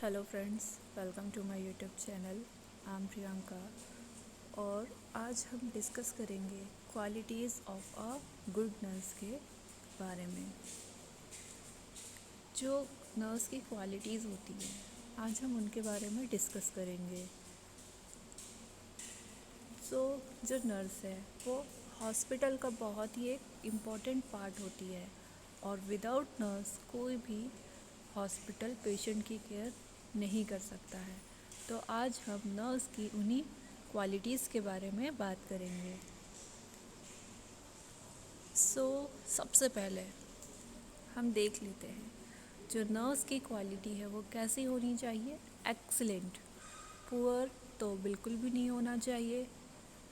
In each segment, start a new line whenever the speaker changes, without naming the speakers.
Hello friends, welcome to my YouTube channel. I am Priyanka और आज हम डिस्कस करेंगे qualities of a good nurse के बारे में। जो नर्स की क्वालिटीज़ होती है आज हम उनके बारे में डिस्कस करेंगे। जो नर्स है वो हॉस्पिटल का बहुत ही एक इम्पॉर्टेंट पार्ट होती है और विदाउट नर्स कोई भी हॉस्पिटल पेशेंट की केयर नहीं कर सकता है। तो आज हम नर्स की उन्हीं क्वालिटीज़ के बारे में बात करेंगे। सबसे पहले हम देख लेते हैं जो नर्स की क्वालिटी है वो कैसी होनी चाहिए। एक्सीलेंट, पुअर तो बिल्कुल भी नहीं होना चाहिए,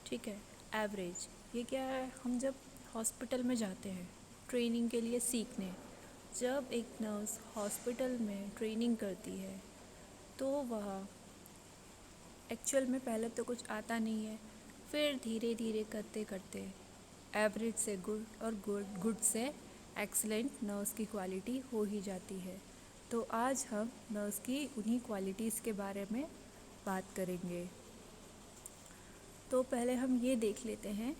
ठीक है। एवरेज, ये क्या है, हम जब हॉस्पिटल में जाते हैं ट्रेनिंग के लिए सीखने, जब एक नर्स हॉस्पिटल में ट्रेनिंग करती है तो वह एक्चुअल में पहले तो कुछ आता नहीं है, फिर धीरे धीरे करते करते एवरेज से गुड और गुड से एक्सीलेंट नर्स की क्वालिटी हो ही जाती है। तो आज हम नर्स की उन्हीं क्वालिटीज़ के बारे में बात करेंगे। तो पहले हम ये देख लेते हैं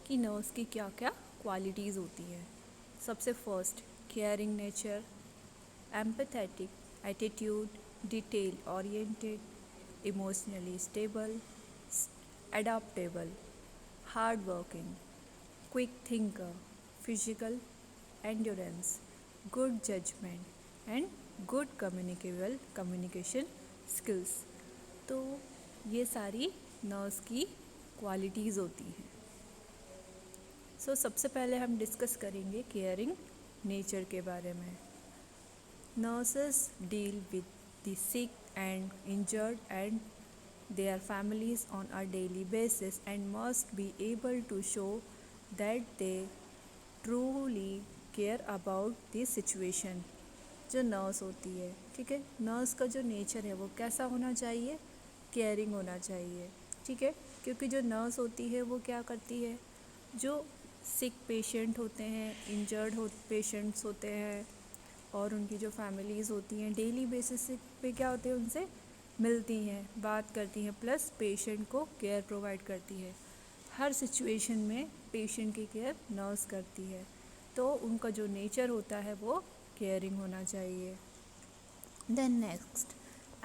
कि नर्स की क्या क्या क्वालिटीज़ होती है। सबसे first, caring nature, empathetic attitude, detail oriented, emotionally stable, adaptable, hardworking, quick thinker, physical endurance, good judgment and good communication skills। तो ये सारी नर्स की क्वालिटीज़ होती हैं। सबसे पहले हम डिस्कस करेंगे केयरिंग नेचर के बारे में। Nurses deal with the sick and injured and their families on a daily basis and must be able to show that they truly care about the situation। जो नर्स होती है, ठीक है, nurse का जो नेचर है वो कैसा होना चाहिए, केयरिंग होना चाहिए, ठीक है। क्योंकि जो नर्स होती है वो क्या करती है, जो सिक पेशेंट होते हैं, इंजर्ड पेशेंट्स होते हैं और उनकी जो फैमिलीज़ होती हैं डेली बेसिस पे क्या होते हैं, उनसे मिलती हैं, बात करती हैं, प्लस पेशेंट को केयर प्रोवाइड करती है। हर सिचुएशन में पेशेंट की केयर नर्स करती है, तो उनका जो नेचर होता है वो केयरिंग होना चाहिए। Then next,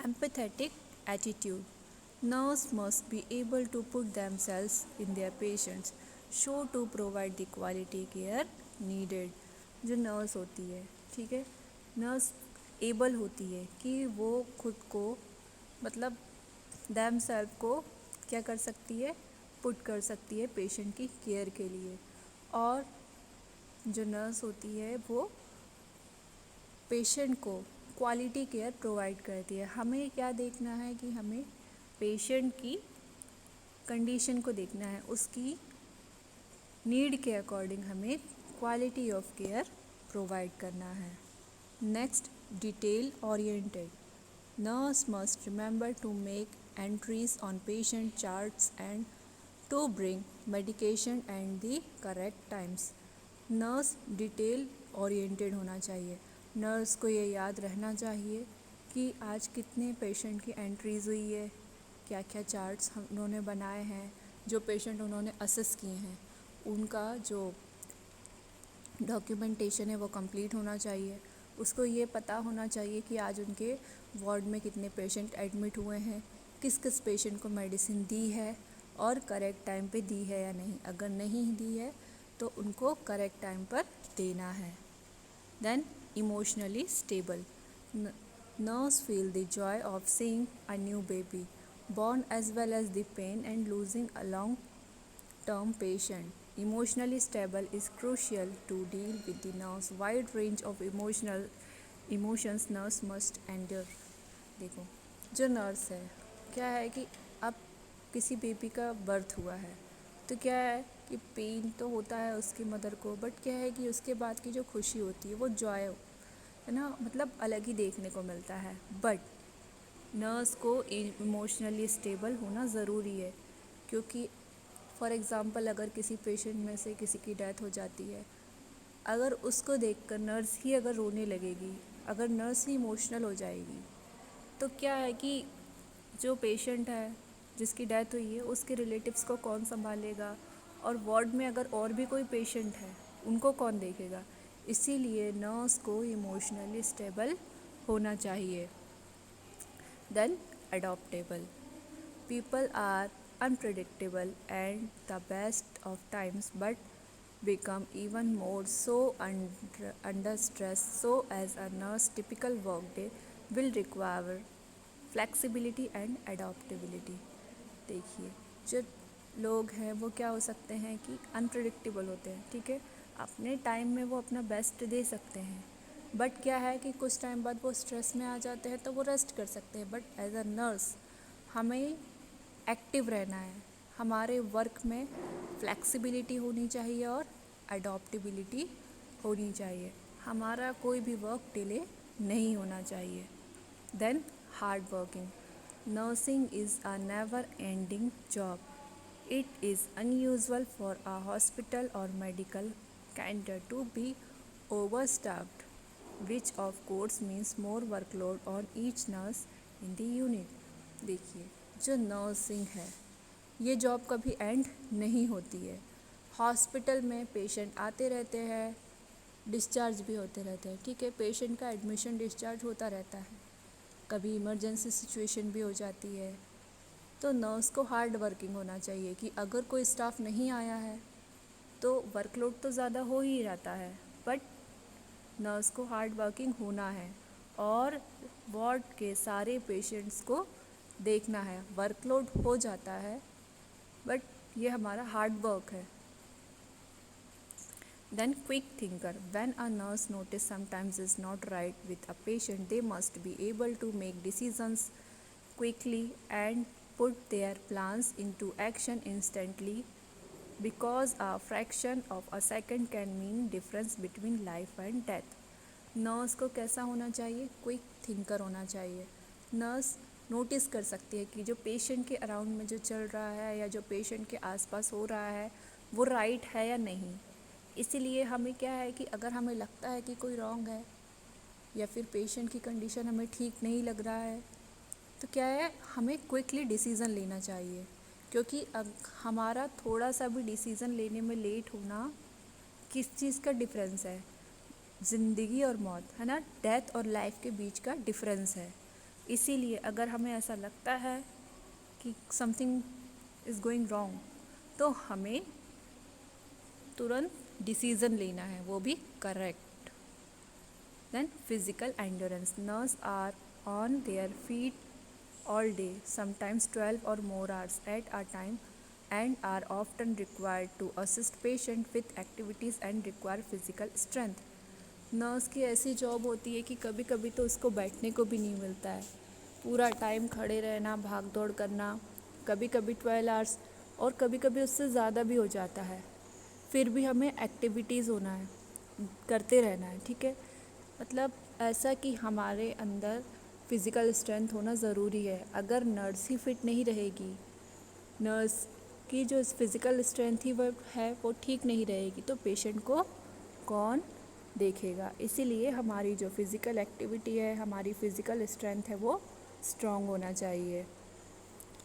empathetic attitude. Nurse must be able to put themselves in their patients, shoes to provide the quality care needed. जो नर्स होती है, ठीक है, नर्स एबल होती है कि वो खुद को मतलब दैम सेल्फ को क्या कर सकती है, पुट कर सकती है पेशेंट की केयर के लिए। और जो नर्स होती है वो पेशेंट को क्वालिटी केयर प्रोवाइड करती है। हमें क्या देखना है कि हमें पेशेंट की कंडीशन को देखना है, उसकी नीड के अकॉर्डिंग हमें क्वालिटी ऑफ केयर प्रोवाइड करना है। Next, detail oriented. Nurse must remember to make entries on patient charts and to bring medication and the correct times। Nurse detail oriented होना चाहिए। नर्स को ये याद रहना चाहिए कि आज कितने पेशेंट की एंट्रीज़ हुई है, क्या क्या चार्ट्स हम उन्होंने बनाए हैं, जो पेशेंट उन्होंने असेस किए हैं उनका जो डॉक्यूमेंटेशन है वो कंप्लीट होना चाहिए। उसको ये पता होना चाहिए कि आज उनके वार्ड में कितने पेशेंट एडमिट हुए हैं, किस किस पेशेंट को मेडिसिन दी है और करेक्ट टाइम पे दी है या नहीं। अगर नहीं दी है तो उनको करेक्ट टाइम पर देना है। Then emotionally stable. Nurse feel the joy of seeing a new baby born as well as the pain and losing a long-term patient। Emotionally stable is crucial to deal with the nurse wide range of emotions nurse must endure। देखो, जो nurse है क्या है कि अब किसी baby का birth हुआ है तो क्या है कि पेन तो होता है उसकी मदर को, बट क्या है कि उसके बाद की जो खुशी होती है वो जॉय है ना, मतलब अलग ही देखने को मिलता है। बट नर्स को इमोशनली स्टेबल होना ज़रूरी है, क्योंकि फॉर एग्ज़ाम्पल अगर किसी पेशेंट में से किसी की डेथ हो जाती है, अगर उसको देखकर नर्स ही अगर रोने लगेगी, अगर नर्स ही इमोशनल हो जाएगी तो क्या है कि जो पेशेंट है जिसकी डेथ हुई है उसके रिलेटिव्स को कौन संभालेगा, और वार्ड में अगर और भी कोई पेशेंट है उनको कौन देखेगा। इसीलिए नर्स को इमोशनली स्टेबल होना चाहिए। Then adaptable, people are unpredictable and the best of times but become even more so under stress, so as a nurse typical workday will require flexibility and adaptability। देखिए, जो लोग हैं वो क्या हो सकते हैं कि अनप्रिडिक्टेबल होते हैं, ठीक है। अपने टाइम में वो अपना बेस्ट दे सकते हैं, बट क्या है कि कुछ टाइम बाद वो स्ट्रेस में आ जाते हैं तो वो रेस्ट कर सकते हैं। बट एज अ नर्स हमें एक्टिव रहना है, हमारे वर्क में फ्लेक्सिबिलिटी होनी चाहिए और अडॉप्टेबिलिटी होनी चाहिए, हमारा कोई भी वर्क डिले नहीं होना चाहिए। Then hard working, nursing is a never ending job, it is unusual for a hospital or medical centre to be overstaffed, which of course means more workload on each nurse in the unit। देखिए, जो nursing है ये job कभी and नहीं होती है। Hospital में patient आते रहते हैं, डिस्चार्ज भी होते रहते हैं, ठीक है। पेशेंट का एडमिशन डिस्चार्ज होता रहता है, कभी इमरजेंसी सिचुएशन भी हो जाती है। तो नर्स को हार्ड वर्किंग होना चाहिए कि अगर कोई स्टाफ नहीं आया है तो वर्कलोड तो ज़्यादा हो ही जाता है, बट नर्स को हार्ड वर्किंग होना है और वार्ड के सारे पेशेंट्स को देखना है। वर्कलोड हो जाता है बट ये हमारा हार्ड वर्क है। Then quick thinker, when a nurse notice sometimes is not right with a patient they must be able to make decisions quickly and put their plans into action instantly, because a fraction of a second can mean difference between life and death। Nurse को कैसा होना चाहिए? Quick thinker होना चाहिए। Nurse notice कर सकती है कि जो पेशेंट के अराउंड में जो चल रहा है या जो पेशेंट के आसपास हो रहा है वो राइट है या नहीं। इसीलिए हमें क्या है कि अगर हमें लगता है कि कोई रॉन्ग है या फिर पेशेंट की कंडीशन हमें ठीक नहीं लग रहा है तो क्या है, हमें क्विकली डिसीज़न लेना चाहिए, क्योंकि हमारा थोड़ा सा भी डिसीज़न लेने में लेट होना किस चीज़ का डिफरेंस है, ज़िंदगी और मौत, है ना, डेथ और लाइफ के बीच का डिफरेंस है। इसीलिए अगर हमें ऐसा लगता है कि समथिंग इज़ गोइंग रॉन्ग तो हमें तुरंत डिसीज़न लेना है, वो भी correct. Then physical endurance, nurse are on their feet all day, sometimes 12 or more hours at a time, and are often required to assist patient with activities and require physical strength। Nurse की ऐसी job होती है कि कभी कभी तो उसको बैठने को भी नहीं मिलता है, पूरा टाइम खड़े रहना, भाग दौड़ करना, कभी कभी 12 आवर्स और कभी कभी उससे ज़्यादा भी हो जाता है। फिर भी हमें एक्टिविटीज़ होना है, करते रहना है, ठीक है। मतलब ऐसा कि हमारे अंदर फिज़िकल स्ट्रेंथ होना ज़रूरी है। अगर नर्स ही फिट नहीं रहेगी, नर्स की जो फिज़िकल स्ट्रेंथ ही वो ठीक नहीं रहेगी तो पेशेंट को कौन देखेगा। इसीलिए हमारी जो फिज़िकल एक्टिविटी है, हमारी फिज़िकल स्ट्रेंथ है वो स्ट्रॉन्ग होना चाहिए।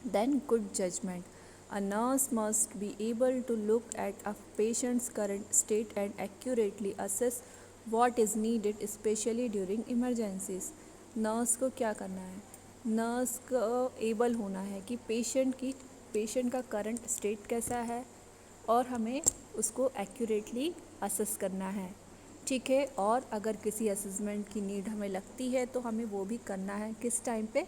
Then good judgement, a nurse must be able to look at a patient's current state and accurately assess what is needed especially during emergencies। Nurse को क्या करना है? नर्स को एबल होना है कि पेशेंट का करंट स्टेट कैसा है और हमें उसको एक्यूरेटली असेस करना है, ठीक है। और अगर किसी असेसमेंट की नीड हमें लगती है तो हमें वो भी करना है, किस टाइम पे?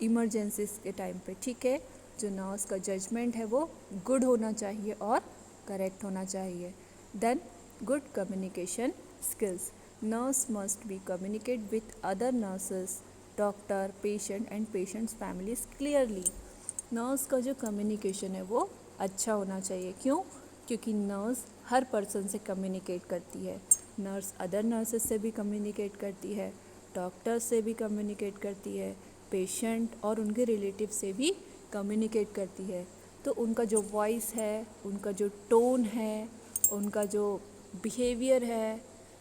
इमरजेंसीज के टाइम पे, ठीक है। जो नर्स का जजमेंट है वो गुड होना चाहिए और करेक्ट होना चाहिए। Then good communication skills, nurse must be communicate with other nurses, doctor, patient and patient's families clearly। Nurse का जो कम्युनिकेशन है वो अच्छा होना चाहिए। क्यों? क्योंकि नर्स हर पर्सन से कम्युनिकेट करती है। नर्स अदर नर्सेस से भी कम्युनिकेट करती है, डॉक्टर से भी कम्युनिकेट करती है, पेशेंट और उनके रिलेटिव से भी कम्युनिकेट करती है। तो उनका जो वॉइस है, उनका जो टोन है, उनका जो बिहेवियर है,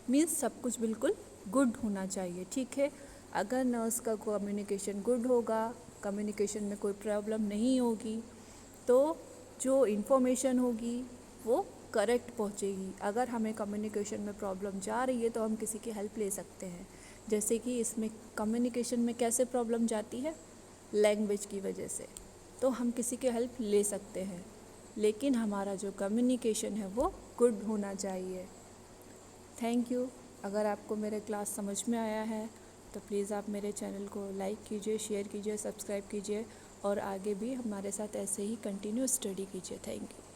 मीन्स सब कुछ बिल्कुल गुड होना चाहिए, ठीक है। अगर नर्स का कम्युनिकेशन गुड होगा, कम्युनिकेशन में कोई प्रॉब्लम नहीं होगी, तो जो इन्फॉर्मेशन होगी वो करेक्ट पहुंचेगी। अगर हमें कम्युनिकेशन में प्रॉब्लम जा रही है तो हम किसी की हेल्प ले सकते हैं। जैसे कि इसमें कम्युनिकेशन में कैसे प्रॉब्लम जाती है, लैंग्वेज की वजह से, तो हम किसी की हेल्प ले सकते हैं, लेकिन हमारा जो कम्युनिकेशन है वो गुड होना चाहिए। Thank you. अगर आपको मेरे क्लास समझ में आया है तो प्लीज़ आप मेरे चैनल को लाइक कीजिए, शेयर कीजिए, सब्सक्राइब कीजिए और आगे भी हमारे साथ ऐसे ही कंटिन्यू स्टडी कीजिए। Thank you.